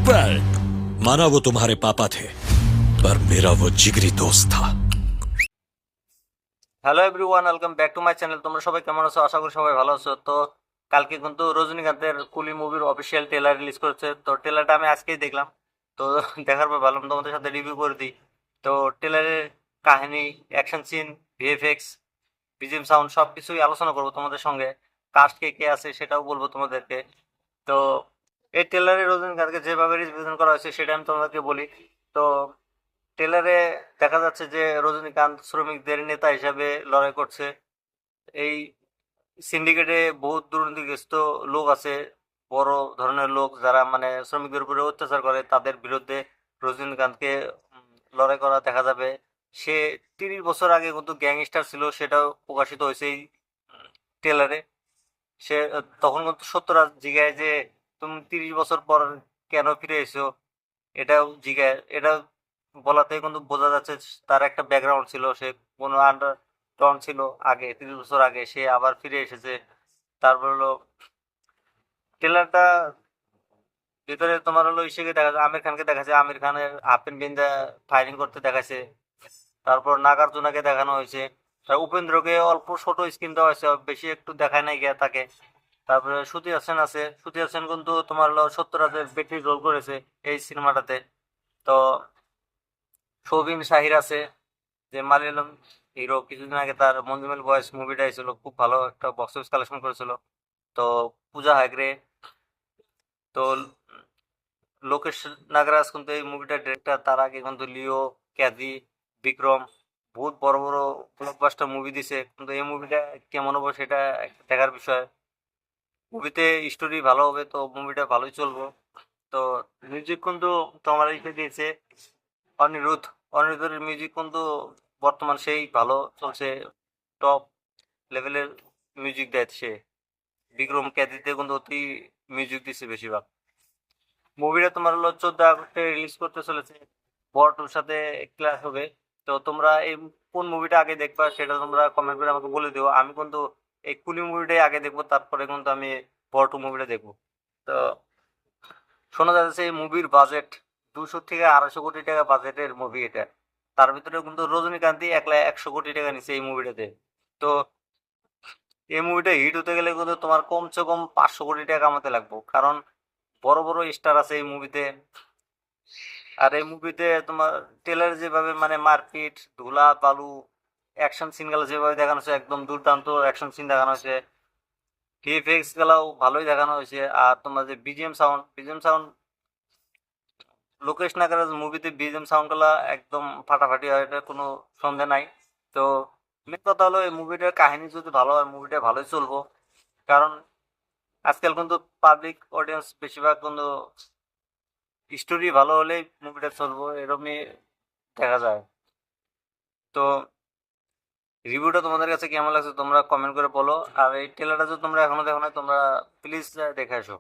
Bank माना वो तुम्हारे पापा थे पर मेरा वो जिगरी दोस्त था। Hello everyone, welcome back to my channel. তোমরা সবাই কেমন আছো? আশা করি সবাই ভালো আছো। তো কালকে কিন্তু রজনীকান্তের কুলি মুভির অফিসিয়াল ট্রেলার রিলিজ করেছে। তো ট্রেলারটা আমি আজকেই দেখলাম। তো দেখার পর ভাবলাম তোমাদের সাথে রিভিউ করে দিই। তো ট্রেলারের কাহিনী, action scene, VFX, BGM sound সব কিছুই আলোচনা করবো তোমাদের সঙ্গে। কাস্ট কে কে আছে সেটাও বলবো তোমাদেরকে। তো এই ট্রেলারে রজনীকান্তকে যেভাবে রিপ্রেজেন্ট করা হয়েছে সেটা আমি তোমাদেরকে বলি। তো ট্রেলারে দেখা যাচ্ছে যে রজনীকান্ত শ্রমিকদের নেতা হিসাবে লড়াই করছে। এই সিন্ডিকেটে বহুত দুর্নীতিগ্রস্ত লোক আছে, বড় ধরনের লোক যারা মানে শ্রমিকদের উপরে অত্যাচার করে, তাদের বিরুদ্ধে রজনীকান্তকে লড়াই করা দেখা যাবে। সে 30 বছর আগে কিন্তু গ্যাংস্টার ছিল, সেটাও প্রকাশিত হয়েছে এই ট্রেলারে। সে তখন কিন্তু সত্যরাজ জিজ্ঞাসা যে তুমি 30 বছর পর কেন ফিরে এসো, এটাও জিজ্ঞাসা। এটা বলাতে কিন্তু বোঝা যাচ্ছে তার একটা ব্যাকগ্রাউন্ড ছিল, সে কোনো আন্ডার ডন ছিল আগে, 30 বছর আগে, সে আবার ফিরে এসেছে। তারপর হলো ট্রেলারটা ভিতরে তোমার হলো ইসেকে দেখা যায়, আমির খানকে দেখাচ্ছে, আমির খানের হাফ প্যান্ট বিন্দা ফায়ারিং করতে দেখাচ্ছে। তারপর নাগার্জুনাকে দেখানো হয়েছে। আর উপেন্দ্রকে অল্প ছোট স্ক্রিন দেওয়া হয়েছে, বেশি একটু দেখায় নাই গিয়া তাকে। তারপরে শ্রুতি হাসান আছে, শ্রুতি হাসান কিন্তু তোমার হলো সত্যরাজের বেটি রোল করেছে এই সিনেমাটাতে। তো সৌবিন শাহির আছে, যে মালিয়ালম হিরো, কিছুদিন আগে তার মঞ্জুমেল বয়েস মুভিটা এসেছিল, খুব ভালো একটা বক্স অফিস কালেকশন করেছিল। তো পূজা হেগড়ে, তো লোকেশ নাগরাজ কিন্তু এই মুভিটার ডিরেক্টর। তার আগে কিন্তু লিও, ক্যাদি, বিক্রম বহুত বড় বড় ব্লকবাস্টার মুভি দিছে, কিন্তু এই মুভিটা কেমন হবে সেটা একটা দেখার বিষয়। মুভিতে স্টোরি ভালো হবে তো মুভিটা ভালোই চলবে। তো মিউজিক কিন্তু তোমার লিখে দিয়েছে অনিরুদ্ধ। অনিরুদ্ধের মিউজিক কিন্তু বর্তমান সেই ভালো চলছে, টপ লেভেলের মিউজিক দেয় সে। বিক্রম ক্যাদিতে কিন্তু অতি মিউজিক দিচ্ছে বেশিরভাগ। মুভিটা তোমার হলো 14 আগস্টে রিলিজ করতে চলেছে, বড় সাথে ক্লাস হবে। তো তোমরা এই কোন মুভিটা আগে দেখবা সেটা তোমরা কমেন্ট করে আমাকে বলে দিও। আমি কিন্তু এই কুলি মুভিটাই আগে দেখবো, তারপরে কিন্তু আমি বড় মুভিটা দেখবো। তো শোনা যাচ্ছে এই মুভির বাজেট 200 থেকে 250 কোটি টাকা বাজেটের মুভি এটা। তার ভিতরে কিন্তু রজনীকান্তি একলা 100 কোটি টাকা নিছে এই মুভিটাতে। তো এই মুভিটা হিট হতে গেলে কিন্তু তোমার কমসে কম 500 কোটি টাকা কামাতে লাগবে, কারণ বড় বড় স্টার আছে এই মুভিতে। আর এই মুভিতে তোমার ট্রেলার যেভাবে মানে মারপিট, ধুলা বালু, অ্যাকশন সিন গুলো যেভাবে দেখানো হয়েছে, একদম দুর্দান্ত অ্যাকশন সিন দেখানো হয়েছে। ভিএফএক্স গুলাও ভালোই দেখানো হয়েছে। আর তোমার যে বিজিএম সাউন্ড লোকেশ নাগরাজ মুভিতে বিজিএম সাউন্ড গুলা একদম ফাটাফাটি হয়, এটা কোনো সন্দেহ নাই। তো মেন কথা হলো এই মুভিটার কাহিনী যদি ভালো হয় মুভিটা ভালোই চলবো, কারণ আজকাল কিন্তু পাবলিক অডিয়েন্স বেশিরভাগ কিন্তু স্টোরি ভালো হলেই মুভিটা চলবো, এরকমই দেখা যায়। তো রিভিউটা তোমাদের কাছে কেমন লাগছে তোমরা কমেন্ট করে বলো। আর এই ট্রেলারটা যদি তোমরা এখনো দেখো না, তোমরা প্লিজ দেখে আসো।